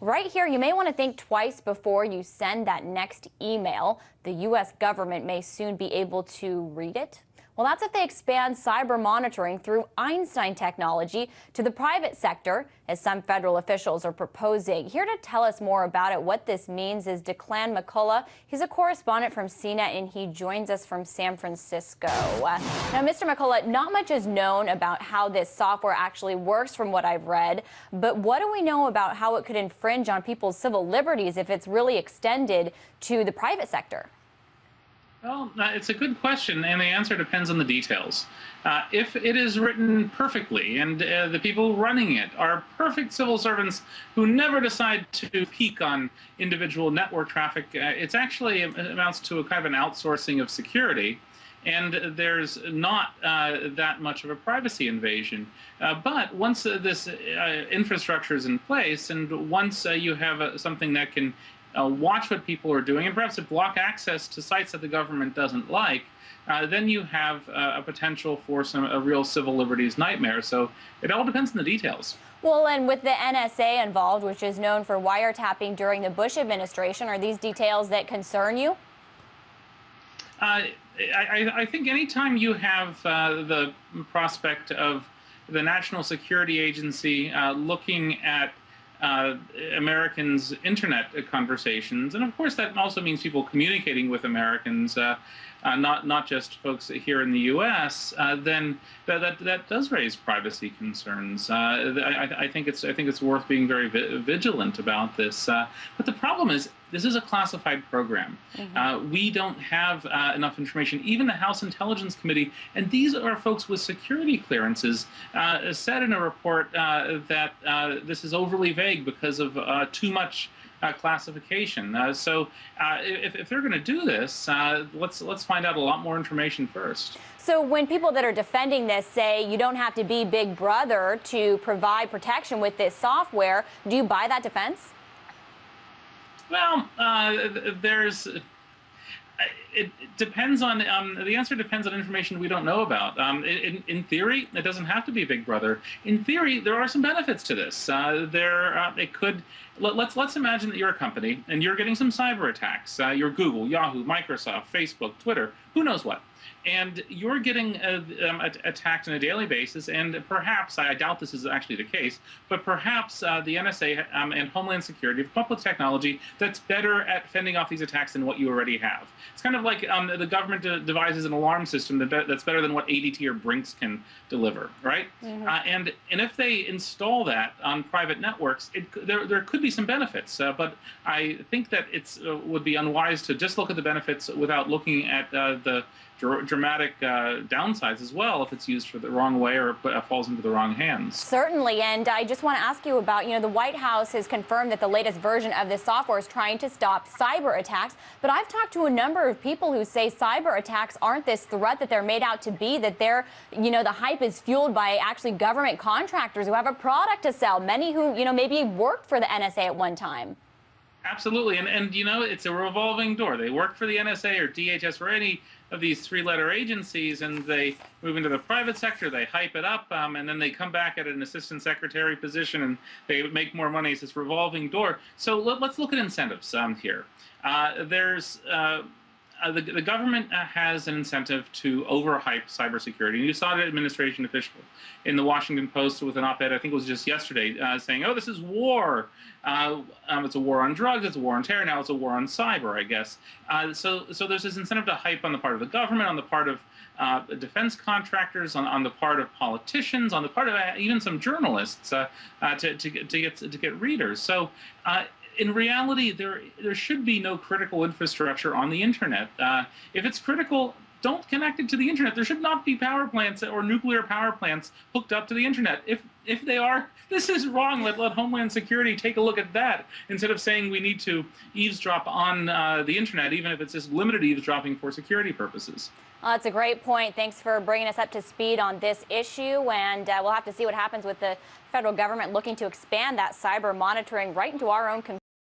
Right here, you may want to think twice before you send that next email. The U.S. government may soon be able to read it. Well, that's if they expand cyber monitoring through Einstein technology to the private sector, as some federal officials are proposing. Here to tell us more about it, what this means, is Declan McCullough. He's a correspondent from CNET, and he joins us from San Francisco. Now, Mr. McCullough, not much is known about how this software actually works from what I've read, but what do we know about how it could infringe on people's civil liberties if it's really extended to the private sector? Well, it's a good question, and the answer depends on the details. If it is written perfectly and the people running it are perfect civil servants who never decide to peek on individual network traffic, it's actually amounts to a kind of an outsourcing of security, and there's not that much of a privacy invasion. But once this infrastructure is in place, and once you have something that can watch what people are doing, and perhaps to block access to sites that the government doesn't like, then you have a potential for a real civil liberties nightmare. So it all depends on the details. Well, and with the NSA involved, which is known for wiretapping during the Bush administration, are these details that concern you? I think anytime you have the prospect of the National Security Agency looking at Americans' internet conversations, and of course that also means people communicating with Americans, not just folks here in the U.S., then that does raise privacy concerns. I think it's worth being very vigilant about this. But the problem is, this is a classified program. We don't have enough information. Even the House Intelligence Committee, and these are folks with security clearances, said in a report that this is overly vague because of too much classification. So if they're going to do this, let's find out a lot more information first. So when people that are defending this say you don't have to be Big Brother to provide protection with this software, do you buy that defense? Well, it depends on, the answer depends on information we don't know about. In theory, it doesn't have to be Big Brother. In theory, there are some benefits to this. Let's imagine that you're a company and you're getting some cyber attacks. You're Google, Yahoo, Microsoft, Facebook, Twitter, who knows what. And you're getting attacked on a daily basis, and perhaps, I doubt this is actually the case, but perhaps the NSA and Homeland Security have come up with technology that's better at fending off these attacks than what you already have. It's kind of like the government devises an alarm system that's better than what ADT or Brinks can deliver, right? And if they install that on private networks, there could be some benefits, but I think that it would be unwise to just look at the benefits without looking at the dramatic downsides as well if it's used for the wrong way or falls into the wrong hands. Certainly, and I just want to ask you about, the White House has confirmed that the latest version of this software is trying to stop cyber attacks, but I've talked to a number of people who say cyber attacks aren't this threat that they're made out to be, that they're, the hype is fueled by actually government contractors who have a product to sell, many who, maybe worked for the NSA at one time. Absolutely, and it's a revolving door. They work for the NSA or DHS or any of these three-letter agencies, and they move into the private sector, they hype it up, and then they come back at an assistant secretary position and they make more money. It's this revolving door. So let's look at incentives here. The government has an incentive to overhype cybersecurity. And you saw an administration official in the Washington Post with an op-ed, I think it was just yesterday, saying, oh, this is war. It's a war on drugs, it's a war on terror, now it's a war on cyber, I guess. So there's this incentive to hype on the part of the government, on the part of defense contractors, on the part of politicians, on the part of even some journalists to get readers. So in reality, there should be no critical infrastructure on the internet. If it's critical, don't connect it to the internet. There should not be power plants or nuclear power plants hooked up to the internet. If they are, this is wrong. Let Homeland Security take a look at that instead of saying we need to eavesdrop on the internet, even if it's just limited eavesdropping for security purposes. Well, that's a great point. Thanks for bringing us up to speed on this issue, and we'll have to see what happens with the federal government looking to expand that cyber monitoring right into our own